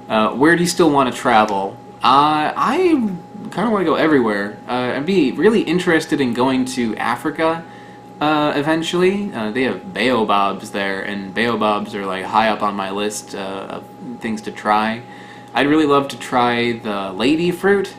Where do you still want to travel? I kind of want to go everywhere. I'd be really interested in going to Africa eventually. They have baobabs there, and baobabs are like high up on my list of things to try. I'd really love to try the lady fruit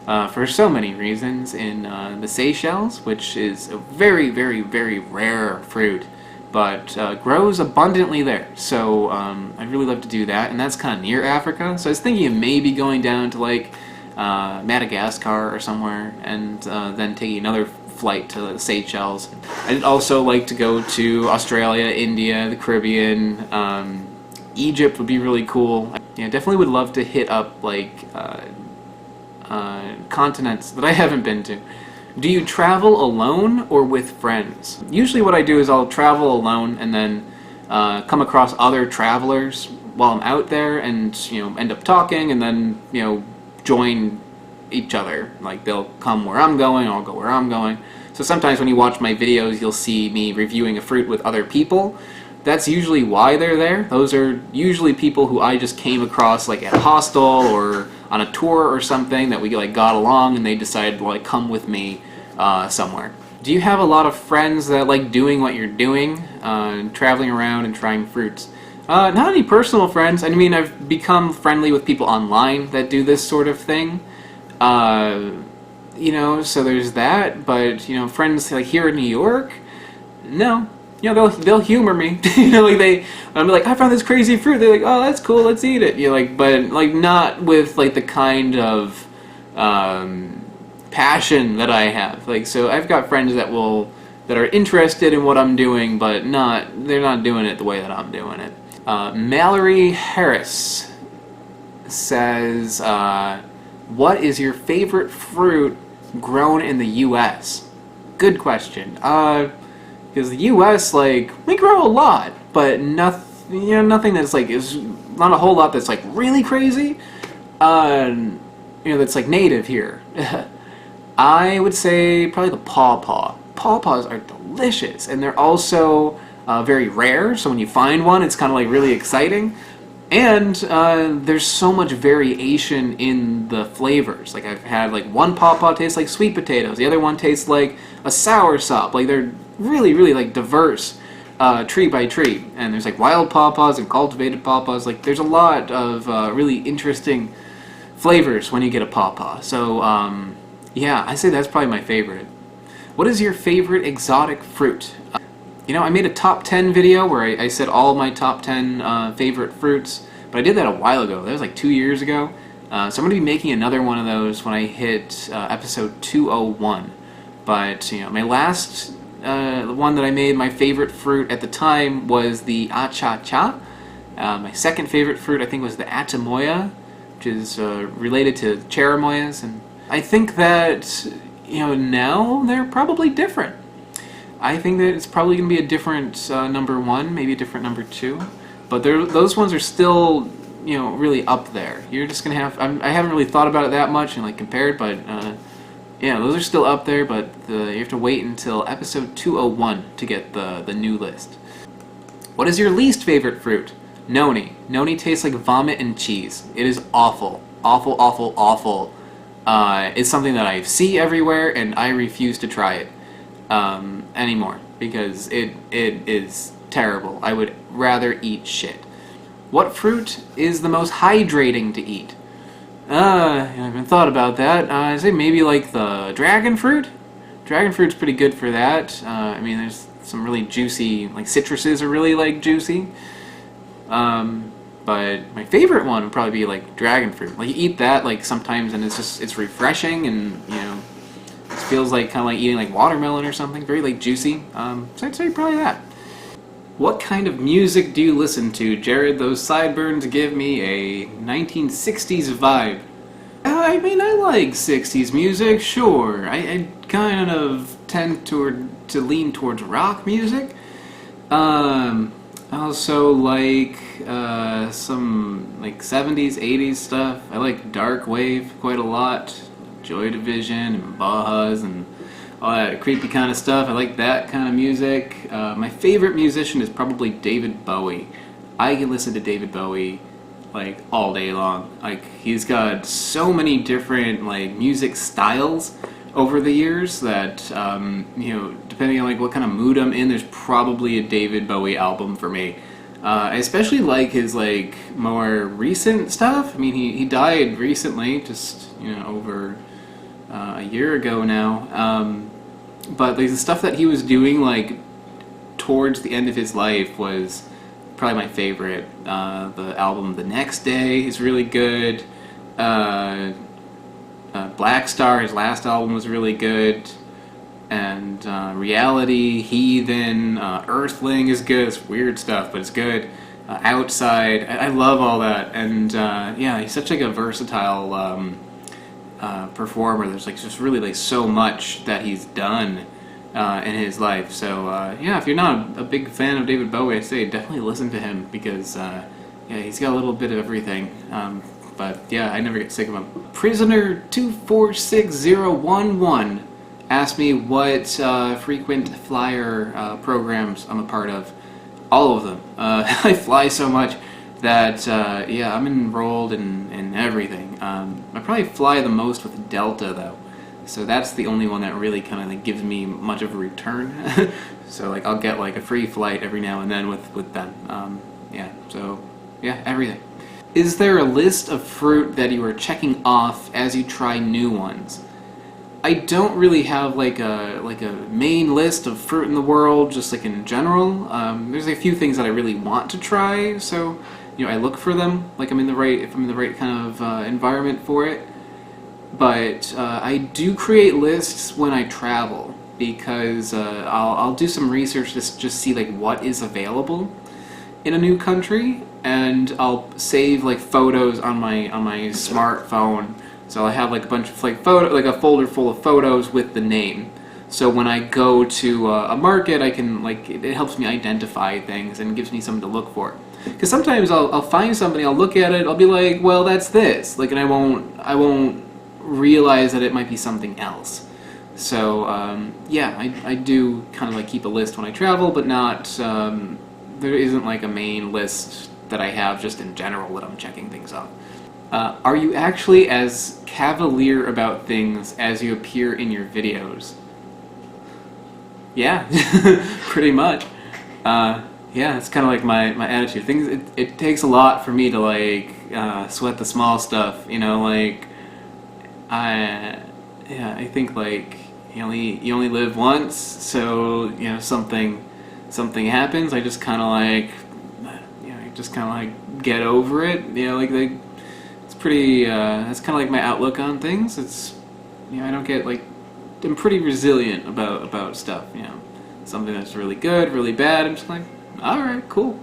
for so many reasons in the Seychelles, which is a very, very, very rare fruit, but grows abundantly there. So I'd really love to do that, and that's kind of near Africa. So I was thinking of maybe going down to like Madagascar or somewhere, and then taking another flight to the Seychelles. I'd also like to go to Australia, India, the Caribbean. Egypt would be really cool. Yeah, definitely would love to hit up like continents that I haven't been to. Do you travel alone or with friends? Usually what I do is I'll travel alone and then come across other travelers while I'm out there, and end up talking, and then join each other. Like they'll come where I'm going, I'll go where I'm going. So sometimes when you watch my videos, you'll see me reviewing a fruit with other people. That's usually why they're there. Those are usually people who I just came across like at a hostel or on a tour or something that we like got along, and they decided to like come with me somewhere. Do you have a lot of friends that like doing what you're doing, traveling around and trying fruits? Not any personal friends. I mean, I've become friendly with people online that do this sort of thing. So there's that. But friends like here in New York, no. They'll humor me. I'm like, I found this crazy fruit. They're like, oh, that's cool, let's eat it. But like not with like the kind of passion that I have. So I've got friends that are interested in what I'm doing, but they're not doing it the way that I'm doing it. Mallory Harris says, what is your favorite fruit grown in the U.S.? Good question. Because the U.S., we grow a lot, but nothing that's is not a whole lot that's really crazy. That's native here. I would say probably the pawpaw. Pawpaws are delicious, and they're also very rare. So when you find one, it's kind of really exciting. And there's so much variation in the flavors. I've had one pawpaw tastes like sweet potatoes, the other one tastes like a sour sop. They're really, really diverse tree by tree. And there's wild pawpaws and cultivated pawpaws. There's a lot of really interesting flavors when you get a pawpaw. So yeah, I say that's probably my favorite. What is your favorite exotic fruit? I made a top 10 video where I said all my top 10 favorite fruits, but I did that a while ago. That was 2 years ago. So I'm going to be making another one of those when I hit episode 201. But my last one that I made, my favorite fruit at the time was the acha-cha. My second favorite fruit I think was the atamoya, which is related to cherimoyas. And I think that now they're probably different. I think that it's probably going to be a different number one, maybe a different number two, but those ones are still, really up there. You're just going to have, I haven't really thought about it that much and compared, but yeah, those are still up there, but you have to wait until episode 201 to get the new list. What is your least favorite fruit? Noni. Noni tastes like vomit and cheese. It is awful. Awful, awful, awful. It's something that I see everywhere, and I refuse to try it anymore because it is terrible. I would rather eat shit. What fruit is the most hydrating to eat? I haven't thought about that. I'd say maybe the dragon fruit. Dragon fruit's pretty good for that. I mean, there's some really juicy, citruses are really juicy. But my favorite one would probably be dragon fruit. You eat that sometimes, and it's refreshing, and it feels kind of like eating watermelon or something, very juicy. So I'd say probably that. What kind of music do you listen to, Jared? Those sideburns give me a 1960s vibe. I mean, I like 60s music, sure. I kind of tend to lean towards rock music. I also like some 70s, 80s stuff. I like dark wave quite a lot. Joy Division and Bajas and all that creepy kind of stuff. I like that kind of music. My favorite musician is probably David Bowie. I can listen to David Bowie like all day long. Like he's got so many different like music styles over the years that you know, depending on like what kind of mood I'm in, there's probably a David Bowie album for me. I especially like his like more recent stuff. I mean, he died recently, just you know over a year ago now. But like the stuff that he was doing like towards the end of his life was probably my favorite. The album The Next Day is really good. Black Star, his last album, was really good. And Reality, Heathen, Earthling is good. It's weird stuff, but it's good. Outside, I love all that. And yeah, he's such like a versatile performer. There's like just really like so much that he's done in his life. So yeah, if you're not a big fan of David Bowie, I'd say definitely listen to him because yeah, he's got a little bit of everything. But yeah, I never get sick of him. Prisoner 246011 asked me what frequent flyer programs I'm a part of. All of them. I fly so much that yeah, I'm enrolled in everything. I probably fly the most with Delta though, so that's the only one that really kind of like gives me much of a return. So like I'll get like a free flight every now and then with them. Yeah, so yeah, everything. Is there a list of fruit that you are checking off as you try new ones? I don't really have like a main list of fruit in the world, just like in general. There's a few things that I really want to try, so you know I look for them. Like if I'm in the right kind of environment for it. But I do create lists when I travel because I'll do some research to just see like what is available in a new country, and I'll save like photos on my smartphone. So I have like a bunch of like a folder full of photos with the name. So when I go to a market, I can like it helps me identify things and gives me something to look for. Because sometimes I'll find something, I'll look at it, I'll be like, well, that's this, like, and I won't realize that it might be something else. So yeah, I do kind of like keep a list when I travel, but not there isn't like a main list that I have just in general that I'm checking things off. Are you actually as cavalier about things as you appear in your videos? Yeah, pretty much. Yeah, it's kind of like my attitude. It takes a lot for me to like sweat the small stuff, you know, like I think like you only live once, so you know something happens, I just kind of like get over it, you know, like it's pretty that's kind of like my outlook on things. It's, you know, I don't get like, I'm pretty resilient about stuff, you know. Something that's really good, really bad, I'm just like, alright, cool.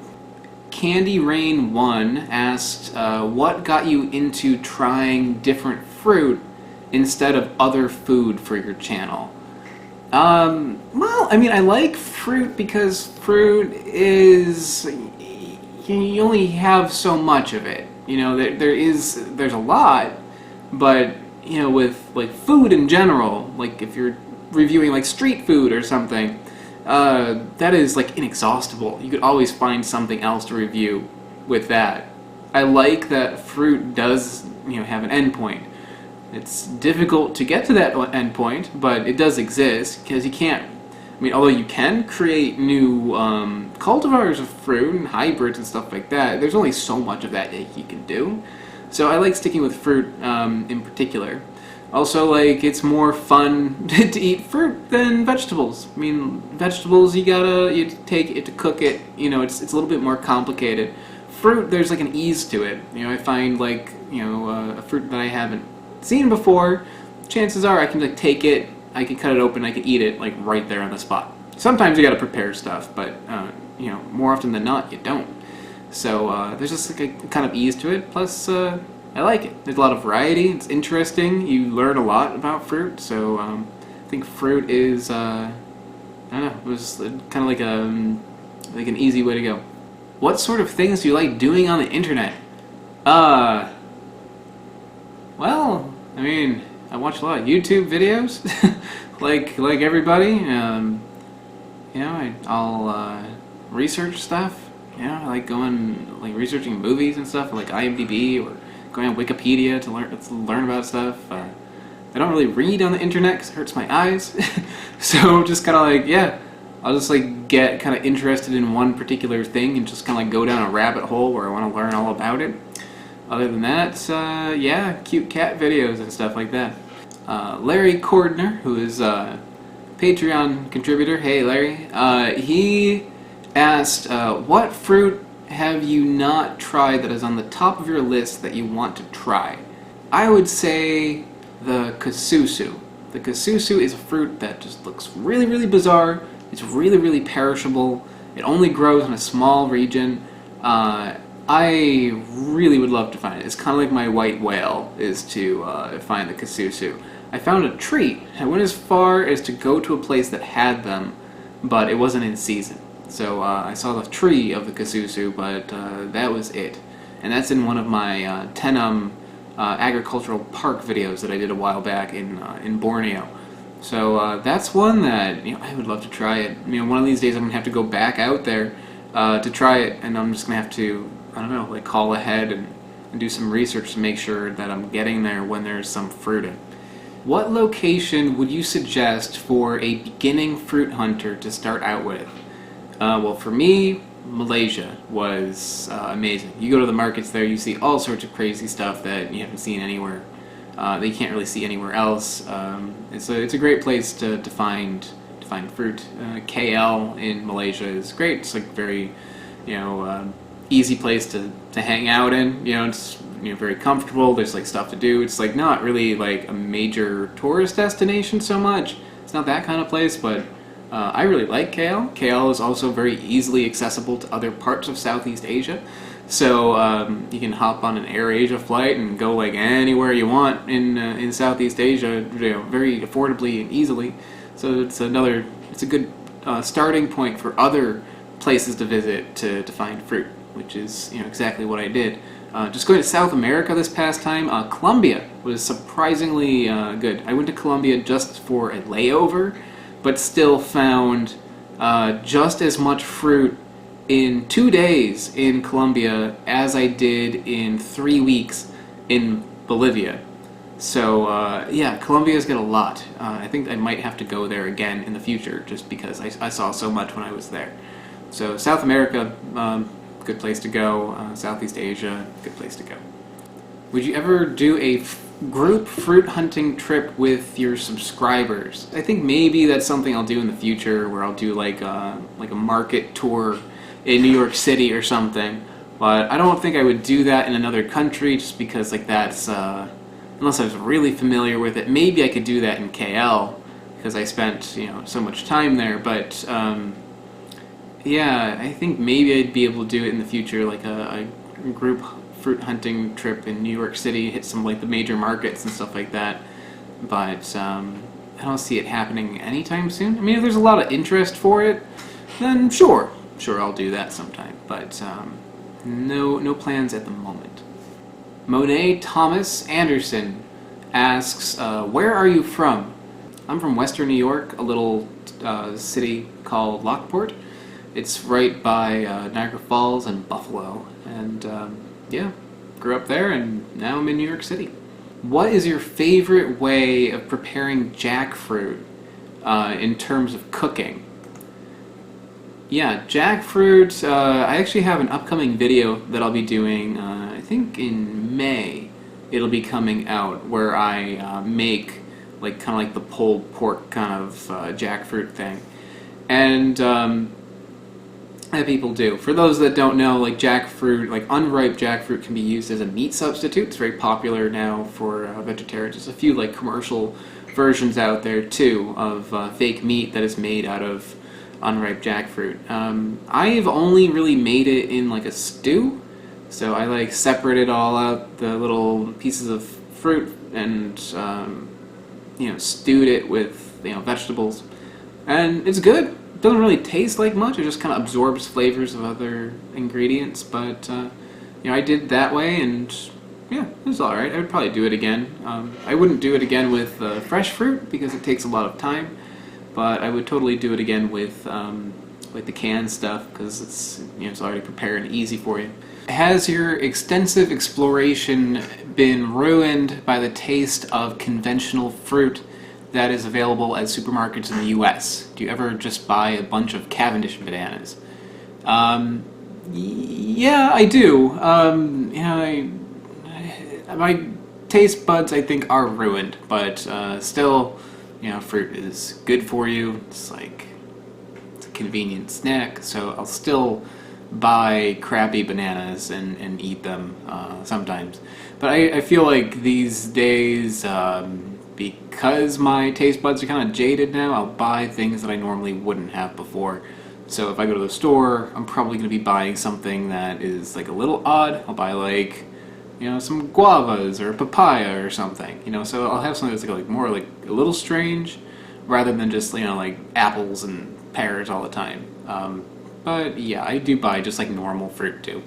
Candy Rain 1 asked, what got you into trying different fruit instead of other food for your channel? Well, I mean, I like fruit because fruit is, you only have so much of it. You know, there's a lot, but, you know, with, like, food in general, like, if you're reviewing, like, street food or something, that is, like, inexhaustible. You could always find something else to review with that. I like that fruit does, you know, have an endpoint. It's difficult to get to that endpoint, but it does exist, because you can't, I mean, although you can create new cultivars of fruit and hybrids and stuff like that, there's only so much of that you can do. So I like sticking with fruit in particular. Also, like, it's more fun to eat fruit than vegetables. I mean, vegetables, you take it to cook it, you know, it's a little bit more complicated. Fruit, there's like an ease to it. You know, I find like, you know, a fruit that I haven't seen before, chances are I can like take it, I can cut it open, I can eat it like right there on the spot. Sometimes you gotta prepare stuff, but you know, more often than not, you don't. So there's just like a kind of ease to it. Plus, I like it. There's a lot of variety. It's interesting. You learn a lot about fruit. So I think fruit is, I don't know, it was kind of like an easy way to go. What sort of things do you like doing on the internet? Well, I mean, I watch a lot of YouTube videos, like everybody. You know, I'll research stuff. Yeah, I like going, like researching movies and stuff, like IMDb or going on Wikipedia to learn about stuff. I don't really read on the internet because it hurts my eyes. So just kind of like, yeah, I'll just like get kind of interested in one particular thing and just kind of like go down a rabbit hole where I want to learn all about it. Other than that, yeah, cute cat videos and stuff like that. Larry Cordner, who is a Patreon contributor, hey Larry, he asked, what fruit have you not tried that is on the top of your list that you want to try? I would say the Kasusu. The Kasusu is a fruit that just looks really, really bizarre. It's really, really perishable. It only grows in a small region. I really would love to find it. It's kind of like my white whale is to find the Kasusu. I found a tree. I went as far as to go to a place that had them, but it wasn't in season. So I saw the tree of the Kasusu, but that was it. And that's in one of my Tenum agricultural park videos that I did a while back in Borneo. So that's one that I would love to try it. One of these days I'm gonna have to go back out there to try it, and I'm just gonna have to, I don't know, like call ahead and do some research to make sure that I'm getting there when there's some fruiting. What location would you suggest for a beginning fruit hunter to start out with? Well, for me, Malaysia was amazing. You go to the markets there, you see all sorts of crazy stuff that you haven't seen anywhere. That you can't really see anywhere else. It's a great place to find fruit. KL in Malaysia is great. It's like very, easy place to hang out in. It's very comfortable. There's like stuff to do. It's like not really like a major tourist destination so much. It's not that kind of place, but I really like KL. KL is also very easily accessible to other parts of Southeast Asia. So you can hop on an AirAsia flight and go like anywhere you want in Southeast Asia, very affordably and easily. So it's a good starting point for other places to visit to find fruit, which is exactly what I did. Just going to South America this past time, Colombia was surprisingly good. I went to Colombia just for a layover, but still found just as much fruit in 2 days in Colombia as I did in 3 weeks in Bolivia. So yeah, Colombia's got a lot. I think I might have to go there again in the future just because I saw so much when I was there. So South America, good place to go. Southeast Asia, good place to go. Would you ever do a group fruit hunting trip with your subscribers? I think maybe that's something I'll do in the future, where I'll do like a market tour in New York City or something. But I don't think I would do that in another country, just because like that's unless I was really familiar with it. Maybe I could do that in KL because I spent so much time there. But yeah, I think maybe I'd be able to do it in the future, like a group fruit hunting trip in New York City, hit some like the major markets and stuff like that. But I don't see it happening anytime soon. I mean, if there's a lot of interest for it, then sure I'll do that sometime. But no plans at the moment. Monet Thomas Anderson asks, where are you from? I'm from Western New York, a little city called Lockport. It's right by Niagara Falls and Buffalo, and yeah, grew up there, and now I'm in New York City. What is your favorite way of preparing jackfruit in terms of cooking? Yeah, jackfruit, I actually have an upcoming video that I'll be doing, I think in May it'll be coming out, where I make like kind of like the pulled pork kind of jackfruit thing. And that people do. For those that don't know, like jackfruit, like unripe jackfruit can be used as a meat substitute. It's very popular now for vegetarians. There's a few like commercial versions out there too of fake meat that is made out of unripe jackfruit. I've only really made it in like a stew, so I like separate it all out, the little pieces of fruit, and stewed it with vegetables, and it's good. It doesn't really taste like much. It just kind of absorbs flavors of other ingredients, but I did that way, and yeah, it was all right. I would probably do it again. I wouldn't do it again with fresh fruit because it takes a lot of time, but I would totally do it again with like the canned stuff, because it's, it's already prepared and easy for you. Has your extensive exploration been ruined by the taste of conventional fruit that is available at supermarkets in the U.S.? Do you ever just buy a bunch of Cavendish bananas? Yeah, I do. My taste buds, I think, are ruined, but still, fruit is good for you. It's a convenient snack, so I'll still buy crappy bananas and eat them sometimes. But I feel like these days, because my taste buds are kind of jaded now, I'll buy things that I normally wouldn't have before. So if I go to the store, I'm probably going to be buying something that is like a little odd. I'll buy some guavas or papaya or something. So I'll have something that's more like a little strange, rather than just like apples and pears all the time. But yeah, I do buy just like normal fruit too.